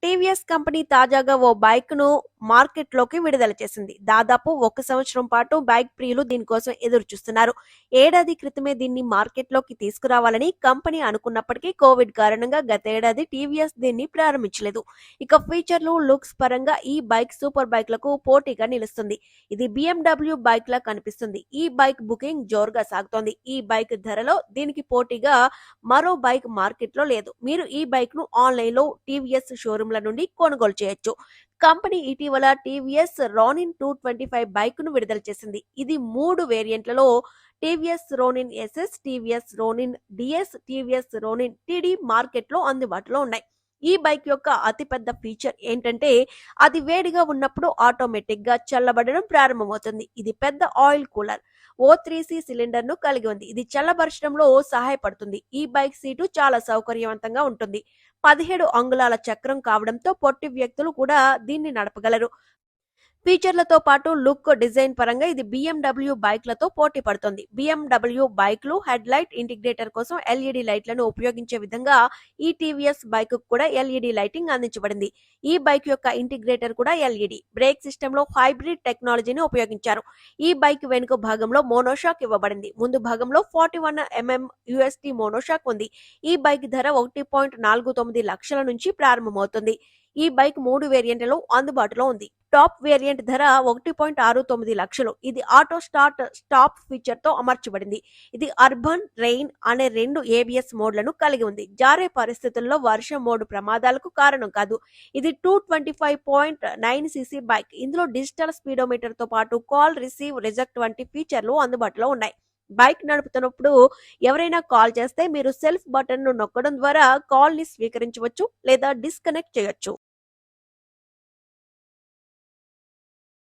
TVS company తాజాగా ఓ bike ను market లోకి విడుదల చేసింది. దాదాపు 1 సంవత్సరం పాటు బైక్ ప్రియులు దీనికోసం ఎదురు చూస్తున్నారు. ఏడాది క్రితమే దీన్ని మార్కెట్ లోకి తీసుకురావాలని కంపెనీ అనుకున్నప్పటికీ కోవిడ్ కారణంగా గతేడాది టీవీఎస్ దీన్ని ప్రారంభించలేదు. ఇక ఫీచర్లు, లుక్స్ పరంగా ఈ బైక్ సూపర్ బైక్లకు పోటీగా నిలుస్తుంది. ఇది BMW బైక్ లా కనిపిస్తుంది. ఈ బైక్ బుకింగ్ జోరుగా సాగుతోంది. ఈ బైక్ ధరలో దీనికి పోటీగా మరో బైక్ మార్కెట్ లో లేదు. మీరు ఈ బైక్ ను ఆన్లైన్ లో టీవీఎస్ షోరూమ్ల నుండి కొనుగోలు చేయొచ్చు. కంపెనీ ఇటీవల టీవీఎస్ రోనిన్ 225 బైక్ ను విడుదల చేసింది. ఇది 3 వేరియంట్లలో TVS Ronin SS, TVS Ronin DS, TVS Ronin TD market లో అందుబాటులో ఉన్నాయి. ఈ బైక్ యొక్క అతిపెద్ద ఫీచర్ ఏంటంటే అది వేడిగా ఉన్నప్పుడు ఆటోమేటిక్ గా చల్లబడడం ప్రారంభమవుతుంది. ఇది పెద్ద ఆయిల్ కూలర్ O3C సిలిండర్ ను కలిగి ఉంది. ఇది చల్లబరచడంలో సహాయపడుతుంది. ఈ బైక్ సీటు చాలా సౌకర్యవంతంగా ఉంటుంది. 17 అంగుళాల చక్రం కావడంతో పొట్టి వ్యక్తులు కూడా దీన్ని నడపగలరు. ఫీచర్లతో పాటు లుక్, డిజైన్ పరంగా ఇది BMW బైక్లతో పోటీ పడుతుంది. BMW బైక్లు హెడ్ లైట్ ఇంటిగ్రేటర్ కోసం LED లైట్లను ఉపయోగించే విధంగా ఈ టీవీఎస్ బైక్ కూడా LED లైటింగ్ అందించబడింది. ఈ బైక్ యొక్క ఇంటిగ్రేటర్ కూడా LED. బ్రేక్ సిస్టమ్ లో హైబ్రిడ్ టెక్నాలజీని ఉపయోగించారు. ఈ బైక్ వెనుక భాగంలో మోనోషాక్ ఇవ్వబడింది. ముందు భాగంలో 41mm UST మోనోషాక్ ఉంది. ఈ బైక్ ధర 1.49 లక్షల నుంచి ప్రారంభమవుతుంది. ఈ బైక్ 3 వేరియంట్లలో అందుబాటులో ఉంది. టాప్ వేరియంట్ ధర 1.69 లక్షలు. ఇది ఆటో స్టార్ట్ స్టాప్ ఫీచర్ తో అమర్చబడింది. ఇది అర్బన్, రెయిన్ అనే 2 ABS మోడ్లను కలిగి ఉంది. జారే పరిస్థితుల్లో వర్షం మోడ్ ప్రమాదాలకు కారణం కాదు. ఇది 225.9cc బైక్. ఇందులో డిజిటల్ స్పీడోమీటర్ తో పాటు కాల్, రిసీవ్, రిజెక్ట్ వంటి ఫీచర్లు అందుబాటులో ఉన్నాయి. బైక్ నడుపుతున్నప్పుడు ఎవరైనా కాల్ చేస్తే మీరు సెల్ఫ్ బటన్ ను నొక్కడం ద్వారా కాల్ ని స్వీకరించవచ్చు లేదా డిస్కనెక్ట్ చేయొచ్చు.